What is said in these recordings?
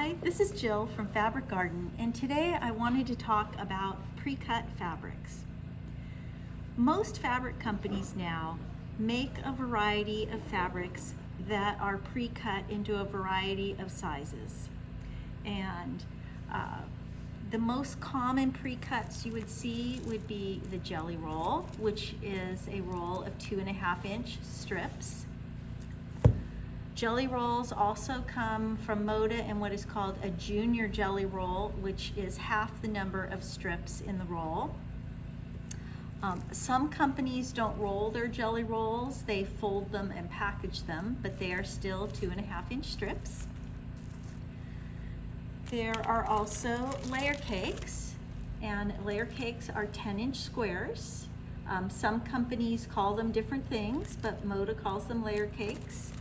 Hi, this is Jill from Fabric Garden, and today I wanted to talk about Precut Fabrics. Most fabric companies now make a variety of fabrics that are pre-cut into a variety of sizes. And the most common pre-cuts you would see would be the jelly roll, which is a roll of 2.5-inch strips. Jelly rolls also come from Moda in what is called a junior jelly roll, which is half the number of strips in the roll. Some companies don't roll their jelly rolls, they fold them and package them, but they are still 2.5-inch strips. There are also layer cakes, and layer cakes are 10-inch squares. Some companies call them different things, but Moda calls them layer cakes.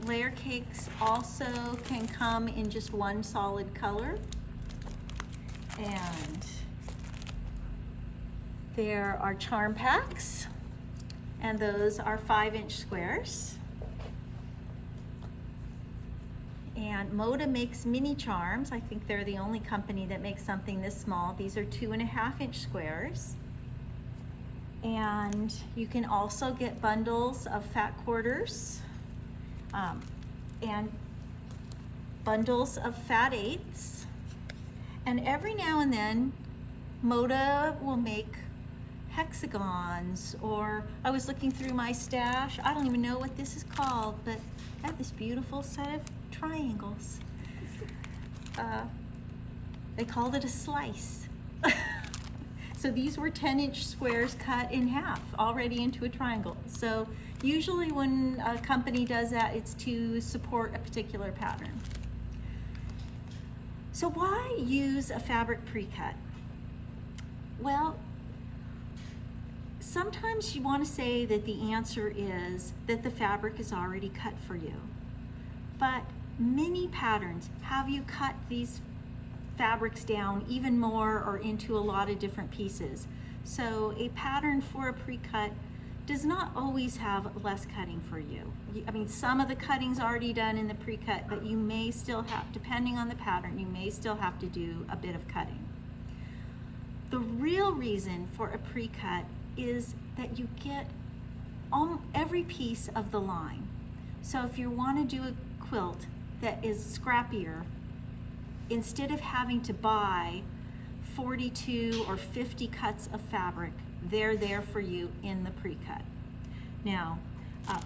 Layer cakes also can come in just one solid color, and there are charm packs, and those are 5-inch squares. And Moda makes mini charms. I think they're the only company that makes something this small. These are 2.5-inch squares. And you can also get bundles of fat quarters and bundles of fat eighths. And every now and then, Moda will make hexagons, or I was looking through my stash, I don't even know what this is called, but I have this beautiful set of triangles. They called it a slice. So these were 10-inch squares cut in half, already into a triangle. So usually when a company does that, it's to support a particular pattern. So why use a fabric pre-cut? Well, sometimes you want to say that the answer is that the fabric is already cut for you. But many patterns have you cut these fabrics down even more or into a lot of different pieces. So a pattern for a pre-cut does not always have less cutting for you. I mean, some of the cutting's already done in the pre-cut, but you may still have, depending on the pattern, you may still have to do a bit of cutting. The real reason for a pre-cut is that you get every piece of the line. So if you want to do a quilt that is scrappier, instead of having to buy 42 or 50 cuts of fabric, they're there for you in the pre-cut. Now,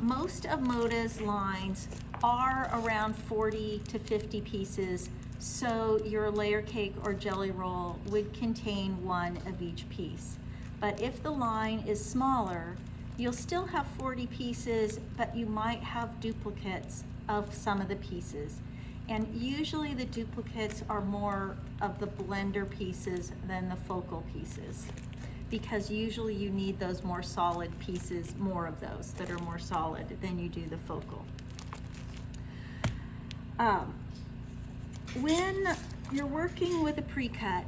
most of Moda's lines are around 40 to 50 pieces, so your layer cake or jelly roll would contain one of each piece. But if the line is smaller, you'll still have 40 pieces, but you might have duplicates of some of the pieces. And usually the duplicates are more of the blender pieces than the focal pieces, because usually you need those more solid pieces, more of those that are more solid than you do the focal. When you're working with a pre-cut,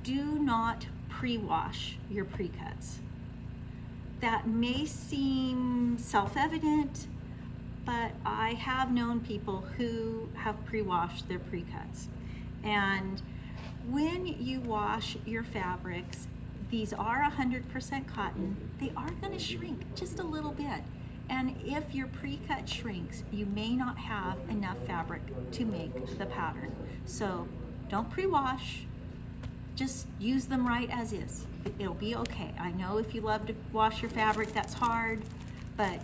do not pre-wash your pre-cuts. That may seem self-evident, but I have known people who have pre-washed their pre-cuts. And when you wash your fabrics, these are 100% cotton, they are gonna shrink just a little bit. And if your pre-cut shrinks, you may not have enough fabric to make the pattern. So don't pre-wash, just use them right as is. It'll be okay. I know if you love to wash your fabric, that's hard, but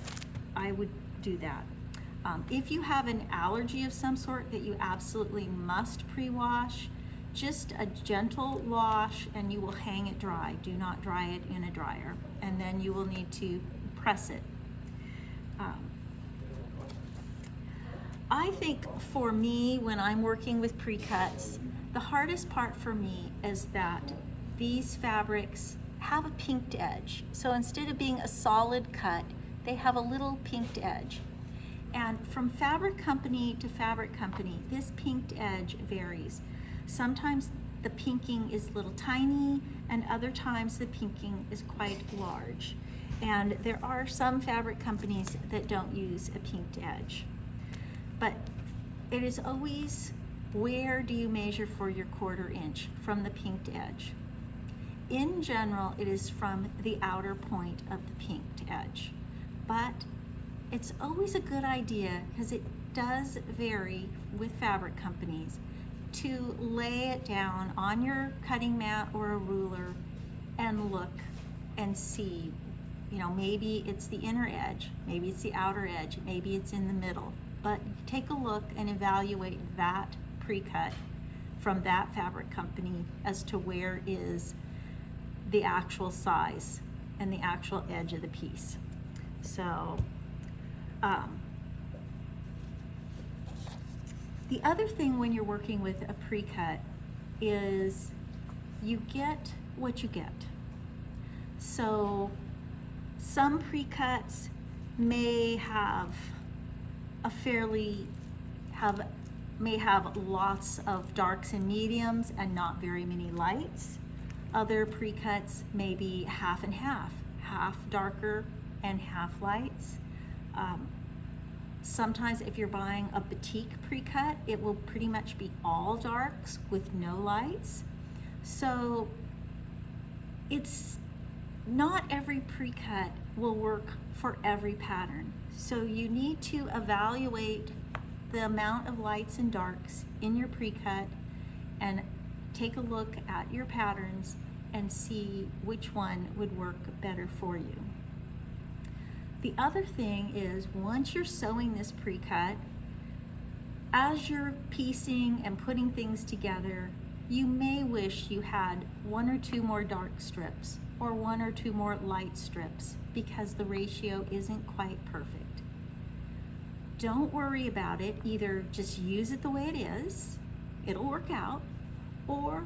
I would do that. If you have an allergy of some sort that you absolutely must pre-wash, just a gentle wash and you will hang it dry. Do not dry it in a dryer, and then you will need to press it. I think for me, when I'm working with pre-cuts, the hardest part for me is that these fabrics have a pinked edge. So instead of being a solid cut, they have a little pinked edge. And from fabric company to fabric company, this pinked edge varies. Sometimes the pinking is little tiny, and other times the pinking is quite large. And there are some fabric companies that don't use a pinked edge. But it is always, where do you measure for your 1/4 inch from the pinked edge? In general, it is from the outer point of the pinked edge, but it's always a good idea, because it does vary with fabric companies, to lay it down on your cutting mat or a ruler and look and see, you know, maybe it's the inner edge, maybe it's the outer edge, maybe it's in the middle, but take a look and evaluate that pre-cut from that fabric company as to where is the actual size and the actual edge of the piece. So the other thing when you're working with a pre-cut is you get what you get. So some pre-cuts may have may have lots of darks and mediums and not very many lights. Other pre-cuts may be half and half darker and half lights. Sometimes if you're buying a boutique pre-cut, it will pretty much be all darks with no lights. So it's not every pre-cut will work for every pattern. So you need to evaluate the amount of lights and darks in your pre-cut and take a look at your patterns and see which one would work better for you. The other thing is, once you're sewing this pre-cut, as you're piecing and putting things together, you may wish you had 1 or 2 more dark strips or 1 or 2 more light strips, because the ratio isn't quite perfect. Don't worry about it. Either just use it the way it is, it'll work out, or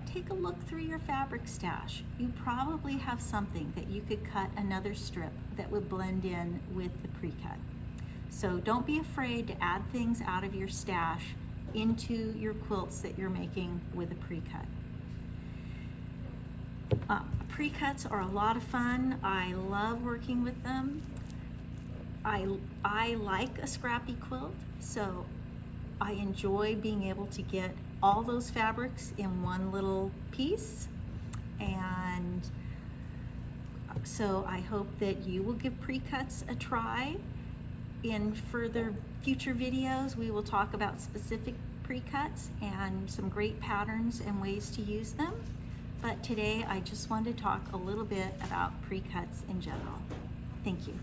take a look through your fabric stash. You probably have something that you could cut another strip that would blend in with the pre-cut. So don't be afraid to add things out of your stash into your quilts that you're making with a pre-cut. Pre-cuts are a lot of fun. I love working with them. I like a scrappy quilt, so I enjoy being able to get all those fabrics in one little piece. And so I hope that you will give pre-cuts a try. In future videos, we will talk about specific pre-cuts and some great patterns and ways to use them. But today I just wanted to talk a little bit about pre-cuts in general. Thank you.